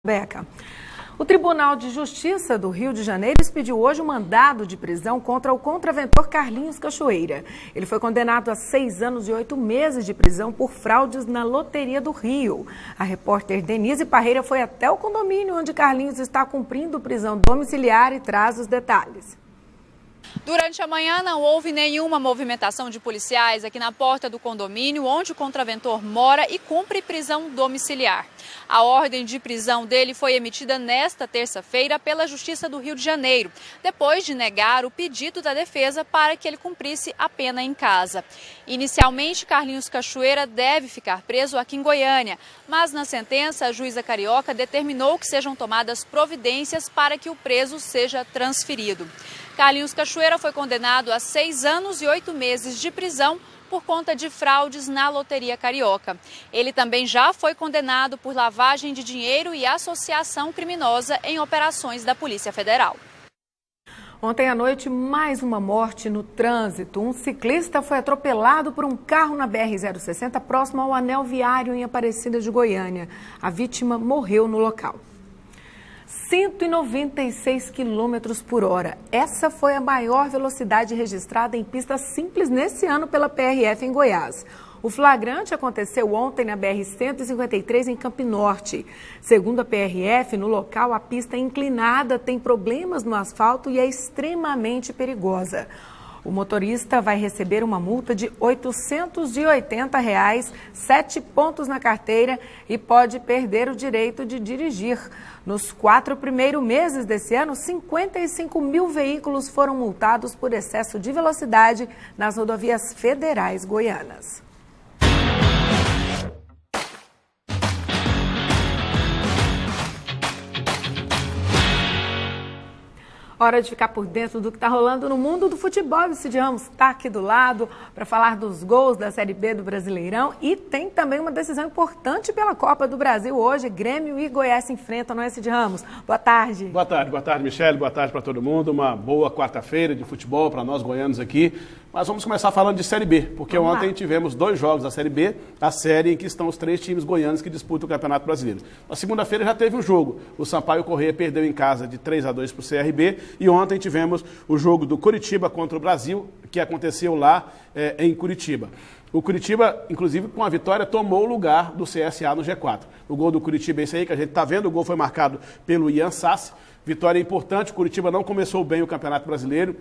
Beca. O Tribunal de Justiça do Rio de Janeiro expediu hoje um mandado de prisão contra o contraventor Carlinhos Cachoeira. Ele foi condenado a 6 anos e 8 meses de prisão por fraudes na Loteria do Rio. A repórter Denise Parreira foi até o condomínio onde Carlinhos está cumprindo prisão domiciliar e traz os detalhes. Durante a manhã não houve nenhuma movimentação de policiais aqui na porta do condomínio onde o contraventor mora e cumpre prisão domiciliar. A ordem de prisão dele foi emitida nesta terça-feira pela Justiça do Rio de Janeiro, depois de negar o pedido da defesa para que ele cumprisse a pena em casa. Inicialmente, Carlinhos Cachoeira deve ficar preso aqui em Goiânia, mas na sentença a juíza carioca determinou que sejam tomadas providências para que o preso seja transferido. Carlinhos Cachoeira foi condenado a 6 anos e 8 meses de prisão por conta de fraudes na Loteria Carioca. Ele também já foi condenado por lavagem de dinheiro e associação criminosa em operações da Polícia Federal. Ontem à noite, mais uma morte no trânsito. Um ciclista foi atropelado por um carro na BR-060 próximo ao anel viário em Aparecida de Goiânia. A vítima morreu no local. 196 km por hora. Essa foi a maior velocidade registrada em pista simples nesse ano pela PRF em Goiás. O flagrante aconteceu ontem na BR-153 em Campo Norte. Segundo a PRF, no local a pista é inclinada, tem problemas no asfalto e é extremamente perigosa. O motorista vai receber uma multa de R$ 880, 7 pontos na carteira e pode perder o direito de dirigir. Nos 4 primeiros meses desse ano, 55 mil veículos foram multados por excesso de velocidade nas rodovias federais goianas. Hora de ficar por dentro do que está rolando no mundo do futebol. O Cid Ramos está aqui do lado para falar dos gols da Série B do Brasileirão. E tem também uma decisão importante pela Copa do Brasil hoje. Grêmio e Goiás se enfrentam, não é, Cid Ramos? Boa tarde. Boa tarde, Michele. Boa tarde para todo mundo. Uma boa quarta-feira de futebol para nós goianos aqui. Mas vamos começar falando de Série B, porque ontem tivemos 2 jogos da Série B, a série em que estão os 3 times goianos que disputam o Campeonato Brasileiro. Na segunda-feira já teve um jogo. O Sampaio Corrêa perdeu em casa de 3-2 para o CRB e ontem tivemos o jogo do Curitiba contra o Brasil, que aconteceu lá em Curitiba. O Curitiba, inclusive, com a vitória, tomou o lugar do CSA no G4. O gol do Curitiba é esse aí que a gente está vendo, o gol foi marcado pelo Ian Sassi. Vitória importante, o Curitiba não começou bem o Campeonato Brasileiro.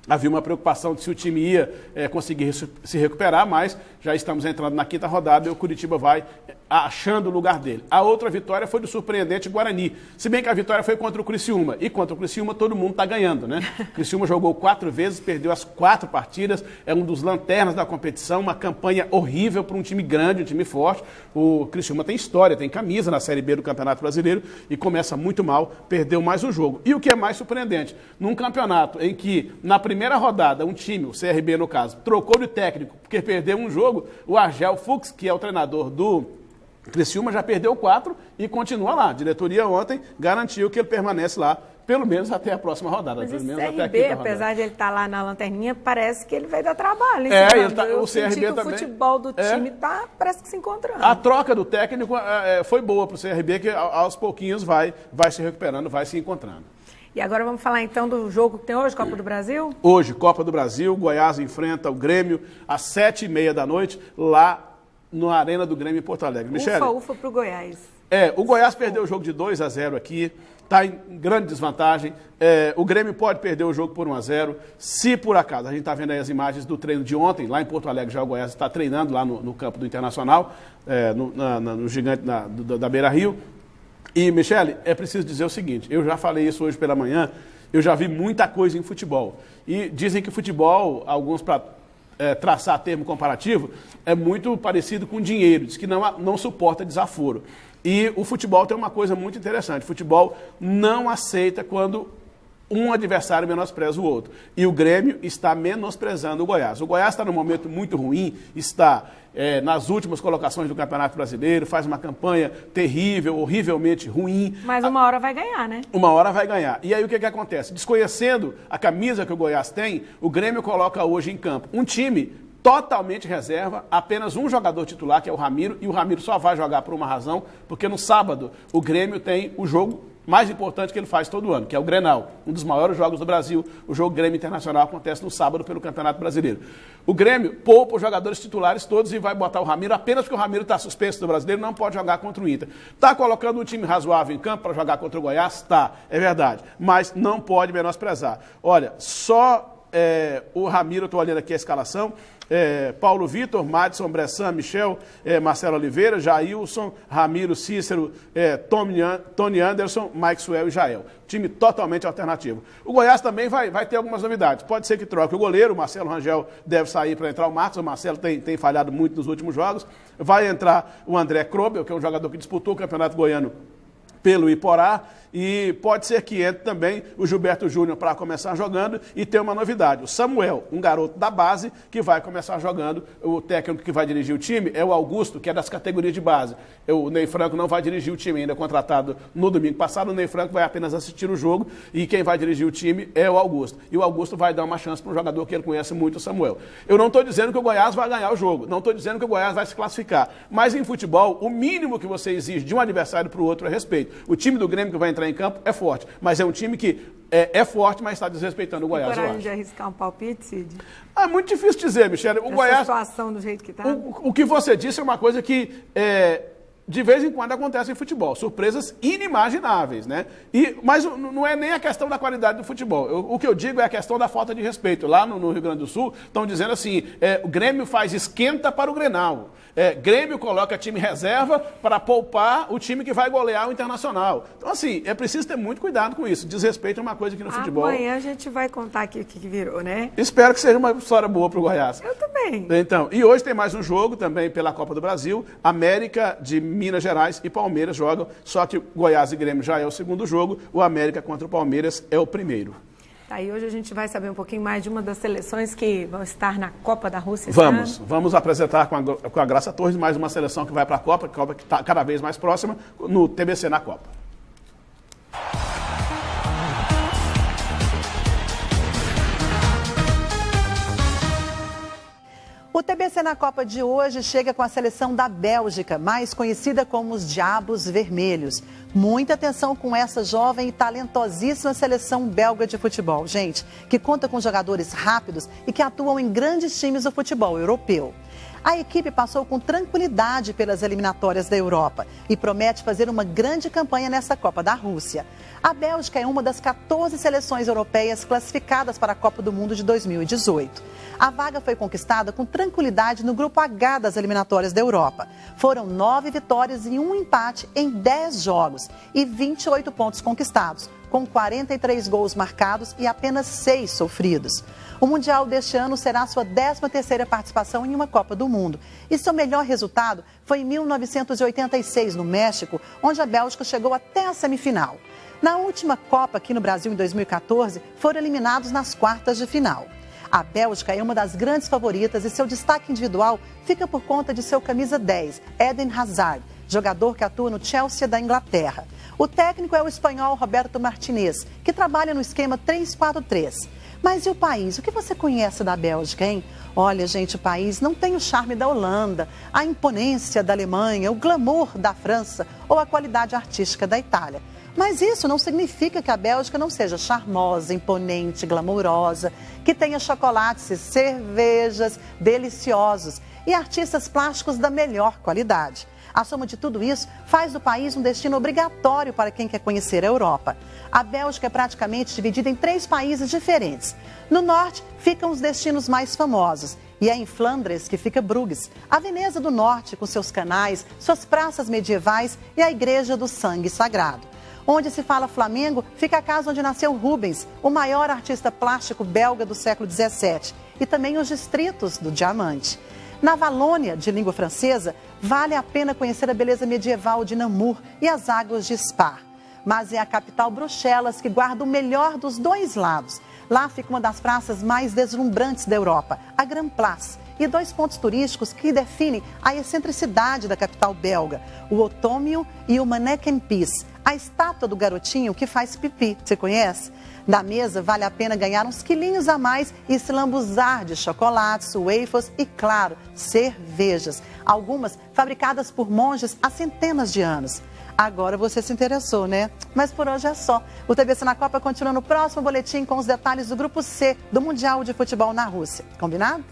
Havia uma preocupação de se o time ia conseguir se recuperar, mas já estamos entrando na 5ª rodada e o Curitiba vai achando o lugar dele. A outra vitória foi do surpreendente Guarani, se bem que a vitória foi contra o Criciúma. E contra o Criciúma todo mundo está ganhando, né? O Criciúma jogou 4 vezes, perdeu as 4 partidas, é um dos lanternas da competição, uma campanha horrível para um time grande, um time forte. O Criciúma tem história, tem camisa na Série B do Campeonato Brasileiro e começa muito mal, perdeu mais um jogo. E o que é mais surpreendente, num campeonato em que na primeira rodada um time, o CRB no caso, trocou de técnico porque perdeu um jogo, o Argel Fuchs, que é o treinador do Criciúma, já perdeu 4 e continua lá. A diretoria ontem garantiu que ele permanece lá, pelo menos até a próxima rodada. Mas pelo menos CRB, até apesar de ele estar lá na lanterninha, parece que ele vai dar trabalho. Hein, o CRB que também. O futebol do time parece que se encontrando. A troca do técnico foi boa para o CRB, que aos pouquinhos vai se recuperando, vai se encontrando. E agora vamos falar então do jogo que tem hoje, Copa do Brasil? Hoje, Copa do Brasil, Goiás enfrenta o Grêmio às 7h30 da noite, lá na Arena do Grêmio em Porto Alegre. Michele? Ufa pro Goiás. O Goiás perdeu o jogo de 2-0 aqui, está em grande desvantagem. O Grêmio pode perder o jogo por 1-0, se por acaso, a gente está vendo aí as imagens do treino de ontem, lá em Porto Alegre já o Goiás está treinando lá no campo do Internacional, no gigante da Beira Rio. E, Michele, é preciso dizer o seguinte, eu já falei isso hoje pela manhã, eu já vi muita coisa em futebol. E dizem que futebol, alguns para traçar termo comparativo, é muito parecido com dinheiro, diz que não suporta desaforo. E o futebol tem uma coisa muito interessante, o futebol não aceita quando um adversário menospreza o outro. E o Grêmio está menosprezando o Goiás. O Goiás está num momento muito ruim, está nas últimas colocações do Campeonato Brasileiro, faz uma campanha terrível, horrivelmente ruim. Mas uma hora vai ganhar, né? Uma hora vai ganhar. E aí o que acontece? Desconhecendo a camisa que o Goiás tem, o Grêmio coloca hoje em campo um time totalmente reserva, apenas um jogador titular, que é o Ramiro, e o Ramiro só vai jogar por uma razão, porque no sábado o Grêmio tem o jogo mais importante que ele faz todo ano, que é o Grenal, um dos maiores jogos do Brasil. O jogo Grêmio Internacional acontece no sábado pelo Campeonato Brasileiro. O Grêmio poupa os jogadores titulares todos e vai botar o Ramiro apenas porque o Ramiro está suspenso do Brasileiro, não pode jogar contra o Inter. Está colocando um time razoável em campo para jogar contra o Goiás? Está, é verdade, mas não pode menosprezar. Olha, só o Ramiro, estou olhando aqui a escalação, Paulo Vitor, Madison, Bressan, Michel, Marcelo Oliveira, Jailson, Ramiro, Cícero, Tony Anderson, Maxwell e Jael. Time totalmente alternativo. O Goiás também vai ter algumas novidades. Pode ser que troque o goleiro, o Marcelo Rangel deve sair para entrar o Marcos. O Marcelo tem falhado muito nos últimos jogos. Vai entrar o André Krobel, que é um jogador que disputou o Campeonato Goiano pelo Iporá, e pode ser que entre também o Gilberto Júnior para começar jogando, e tem uma novidade, o Samuel, um garoto da base que vai começar jogando. O técnico que vai dirigir o time é o Augusto, que é das categorias de base. O Ney Franco não vai dirigir o time, ainda contratado no domingo passado. O Ney Franco vai apenas assistir o jogo, e quem vai dirigir o time é o Augusto. E o Augusto vai dar uma chance para um jogador que ele conhece muito, o Samuel. Eu não estou dizendo que o Goiás vai ganhar o jogo, não estou dizendo que o Goiás vai se classificar, mas em futebol, o mínimo que você exige de um adversário para o outro é respeito. O time do Grêmio que vai entrar em campo é forte, mas é um time que é forte, mas está desrespeitando o Goiás. Coragem de arriscar um palpite, Cid? É muito difícil dizer, Michele. O Goiás, situação do jeito que está? O que você disse é uma coisa que de vez em quando acontece em futebol, surpresas inimagináveis, né? Mas não é nem a questão da qualidade do futebol. O que eu digo é a questão da falta de respeito. Lá no Rio Grande do Sul, estão dizendo assim, o Grêmio faz esquenta para o Grenal. Grêmio coloca time reserva para poupar o time que vai golear o Internacional. Então, assim, é preciso ter muito cuidado com isso. Desrespeito é uma coisa que no futebol... Amanhã a gente vai contar aqui o que virou, né? Espero que seja uma história boa para o Goiás. Eu também. Então, e hoje tem mais um jogo também pela Copa do Brasil. América de Minas Gerais e Palmeiras jogam, só que Goiás e Grêmio já é o segundo jogo, o América contra o Palmeiras é o primeiro. Tá, e hoje a gente vai saber um pouquinho mais de uma das seleções que vão estar na Copa da Rússia. Vamos apresentar com a Graça Torres mais uma seleção que vai para a Copa que está cada vez mais próxima, no TBC na Copa. O TBC na Copa de hoje chega com a seleção da Bélgica, mais conhecida como os Diabos Vermelhos. Muita atenção com essa jovem e talentosíssima seleção belga de futebol, gente, que conta com jogadores rápidos e que atuam em grandes times do futebol europeu. A equipe passou com tranquilidade pelas eliminatórias da Europa e promete fazer uma grande campanha nessa Copa da Rússia. A Bélgica é uma das 14 seleções europeias classificadas para a Copa do Mundo de 2018. A vaga foi conquistada com tranquilidade no Grupo H das eliminatórias da Europa. Foram 9 vitórias e 1 empate em 10 jogos e 28 pontos conquistados, com 43 gols marcados e apenas 6 sofridos. O Mundial deste ano será sua 13ª participação em uma Copa do Mundo. E seu melhor resultado foi em 1986, no México, onde a Bélgica chegou até a semifinal. Na última Copa, aqui no Brasil, em 2014, foram eliminados nas quartas de final. A Bélgica é uma das grandes favoritas e seu destaque individual fica por conta de seu camisa 10, Eden Hazard, jogador que atua no Chelsea da Inglaterra. O técnico é o espanhol Roberto Martinez, que trabalha no esquema 3-4-3. Mas e o país? O que você conhece da Bélgica, hein? Olha, gente, o país não tem o charme da Holanda, a imponência da Alemanha, o glamour da França ou a qualidade artística da Itália. Mas isso não significa que a Bélgica não seja charmosa, imponente, glamourosa, que tenha chocolates e cervejas deliciosos e artistas plásticos da melhor qualidade. A soma de tudo isso faz do país um destino obrigatório para quem quer conhecer a Europa. A Bélgica é praticamente dividida em 3 países diferentes. No norte ficam os destinos mais famosos. E é em Flandres que fica Bruges, a Veneza do Norte com seus canais, suas praças medievais e a Igreja do Sangue Sagrado. Onde se fala Flamengo, fica a casa onde nasceu Rubens, o maior artista plástico belga do século XVII, e também os distritos do Diamante. Na Valônia, de língua francesa, vale a pena conhecer a beleza medieval de Namur e as águas de Spa. Mas é a capital Bruxelas que guarda o melhor dos 2 lados. Lá fica uma das praças mais deslumbrantes da Europa, a Grand Place, e 2 pontos turísticos que definem a excentricidade da capital belga, o Otômio e o Manneken-Pis, a estátua do garotinho que faz pipi. Você conhece? Da mesa, vale a pena ganhar uns quilinhos a mais e se lambuzar de chocolates, waffles e, claro, cervejas. Algumas fabricadas por monges há centenas de anos. Agora você se interessou, né? Mas por hoje é só. O TBC na Copa continua no próximo boletim com os detalhes do Grupo C do Mundial de Futebol na Rússia. Combinado?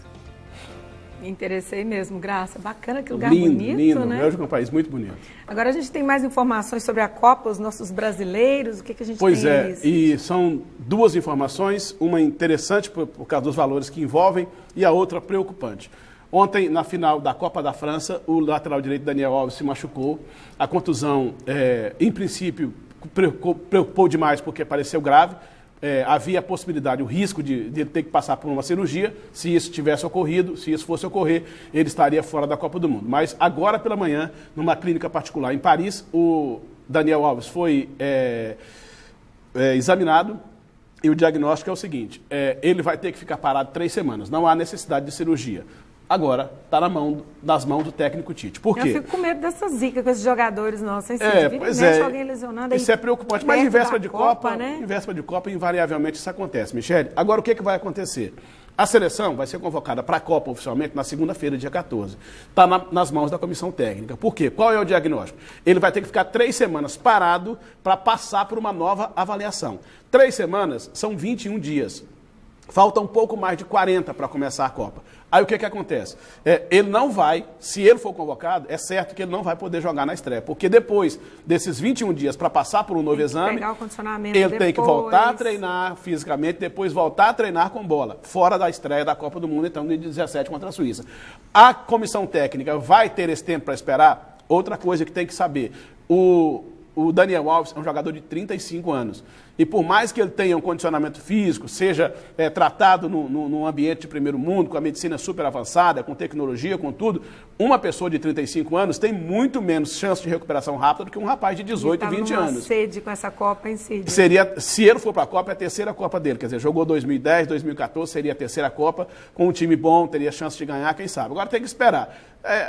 Me interessei mesmo, Graça. Bacana, que lugar lindo, bonito, lindo, né? Bélgica é um país muito bonito. Agora a gente tem mais informações sobre a Copa, os nossos brasileiros, o que a gente Pois tem é, aí? e são duas informações, uma interessante por causa dos valores que envolvem e a outra preocupante. Ontem, na final da Copa da França, o lateral direito Daniel Alves se machucou. A contusão, em princípio, preocupou demais porque pareceu grave. Havia a possibilidade, o risco de ele ter que passar por uma cirurgia. Se isso tivesse ocorrido, se isso fosse ocorrer, ele estaria fora da Copa do Mundo. Mas agora pela manhã, numa clínica particular em Paris, o Daniel Alves foi examinado e o diagnóstico é o seguinte, ele vai ter que ficar parado 3 semanas, não há necessidade de cirurgia. Agora, está nas mãos do técnico Tite. Por quê? Eu fico com medo dessa zica com esses jogadores nossos, hein, Cid? Pois alguém lesionado aí. Isso é preocupante, mas em véspera de Copa, né? em véspera de Copa, invariavelmente isso acontece, Michele. Agora, o que vai acontecer? A seleção vai ser convocada para a Copa oficialmente na segunda-feira, dia 14. Está nas mãos da comissão técnica. Por quê? Qual é o diagnóstico? Ele vai ter que ficar 3 semanas parado para passar por uma nova avaliação. 3 semanas são 21 dias. Falta um pouco mais de 40 para começar a Copa. Aí o que acontece? Ele não vai, se ele for convocado, é certo que ele não vai poder jogar na estreia, porque depois desses 21 dias para passar por um novo exame, pegar o condicionamento ele tem que voltar a treinar fisicamente, depois voltar a treinar com bola, fora da estreia da Copa do Mundo, então, no dia 17 contra a Suíça. A comissão técnica vai ter esse tempo para esperar? Outra coisa que tem que saber, o Daniel Alves é um jogador de 35 anos. E por mais que ele tenha um condicionamento físico, seja tratado num ambiente de primeiro mundo, com a medicina super avançada, com tecnologia, com tudo, uma pessoa de 35 anos tem muito menos chance de recuperação rápida do que um rapaz de 18, 20 anos. Sede com essa Copa em si. Se ele for para a Copa, é a terceira Copa dele. Quer dizer, jogou 2010, 2014, seria a terceira Copa, com um time bom, teria chance de ganhar, quem sabe. Agora tem que esperar.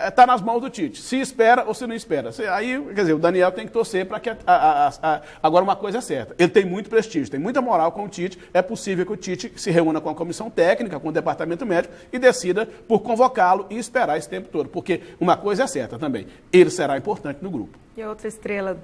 Está nas mãos do Tite. Se espera ou se não espera. Aí, quer dizer, o Daniel tem que torcer para que... Agora, uma coisa é certa. Ele tem muito prestígio, tem muita moral com o Tite. É possível que o Tite se reúna com a comissão técnica, com o departamento médico e decida por convocá-lo e esperar esse tempo todo. Porque uma coisa é certa também. Ele será importante no grupo. E a outra estrela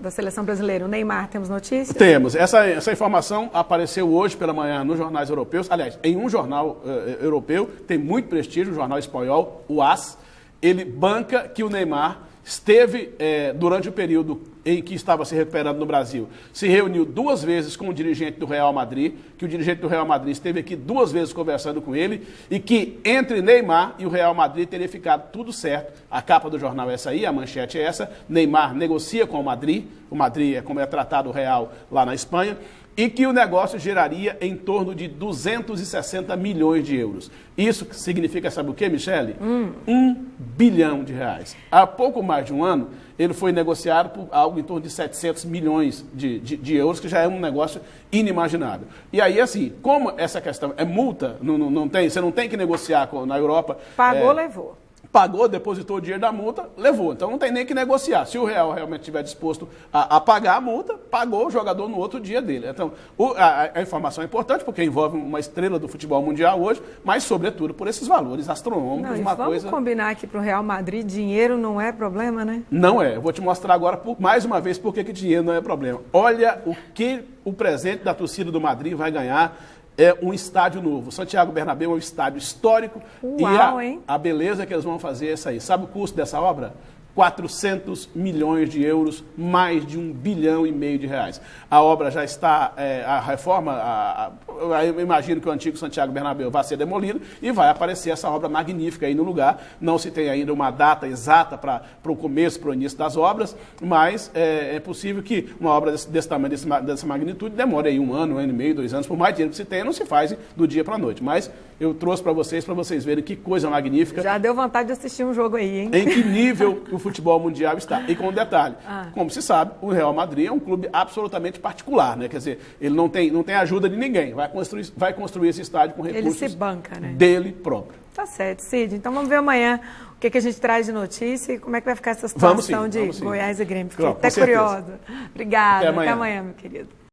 da seleção brasileira, o Neymar, temos notícias? Temos. Essa informação apareceu hoje pela manhã nos jornais europeus. Aliás, em um jornal europeu, tem muito prestígio, o jornal espanhol, o AS. Ele banca que o Neymar esteve, durante o período em que estava se recuperando no Brasil, se reuniu 2 vezes com o dirigente do Real Madrid, que o dirigente do Real Madrid esteve aqui 2 vezes conversando com ele, e que entre Neymar e o Real Madrid teria ficado tudo certo. A capa do jornal é essa aí, a manchete é essa, Neymar negocia com o Madrid é como é tratado o Real lá na Espanha, e que o negócio geraria em torno de 260 milhões de euros. Isso significa, sabe o quê, Michele? 1 bilhão de reais. Há pouco mais de um ano, ele foi negociado por algo em torno de 700 milhões de euros, que já é um negócio inimaginável. E aí, assim, como essa questão é multa, você não tem que negociar na Europa... Pagou, levou. Pagou, depositou o dinheiro da multa, levou. Então não tem nem que negociar. Se o Real realmente estiver disposto a pagar a multa, pagou o jogador no outro dia dele. Então, a informação é importante porque envolve uma estrela do futebol mundial hoje, mas, sobretudo, por esses valores astronômicos. Vamos combinar aqui para o Real Madrid, dinheiro não é problema, né? Não é. Eu vou te mostrar agora, mais uma vez, por que dinheiro não é problema. Olha o que o presente da torcida do Madrid vai ganhar. É um estádio novo. Santiago Bernabéu é um estádio histórico. Uau, e a beleza que eles vão fazer é essa aí. Sabe o custo dessa obra? 400 milhões de euros, mais de 1,5 bilhão de reais. A obra já está, a reforma, eu imagino que o antigo Santiago Bernabéu vai ser demolido e vai aparecer essa obra magnífica aí no lugar. Não se tem ainda uma data exata para o começo, para o início das obras, mas é possível que uma obra desse tamanho, dessa magnitude, demore aí 1 ano, 1 ano e meio, 2 anos. Por mais dinheiro que se tenha, não se faz do dia para a noite. Mas eu trouxe para vocês verem que coisa magnífica. Já deu vontade de assistir um jogo aí, hein? Em que nível o futebol mundial está. E com um detalhe, como se sabe, o Real Madrid é um clube absolutamente particular, né? Quer dizer, ele não tem ajuda de ninguém. vai construir esse estádio com recursos Ele se banca, né? dele próprio. Tá certo, Cid. Então vamos ver amanhã o que a gente traz de notícia e como é que vai ficar essa situação de Goiás e Grêmio. Fiquei até curiosa. Obrigada. Até amanhã, meu querido.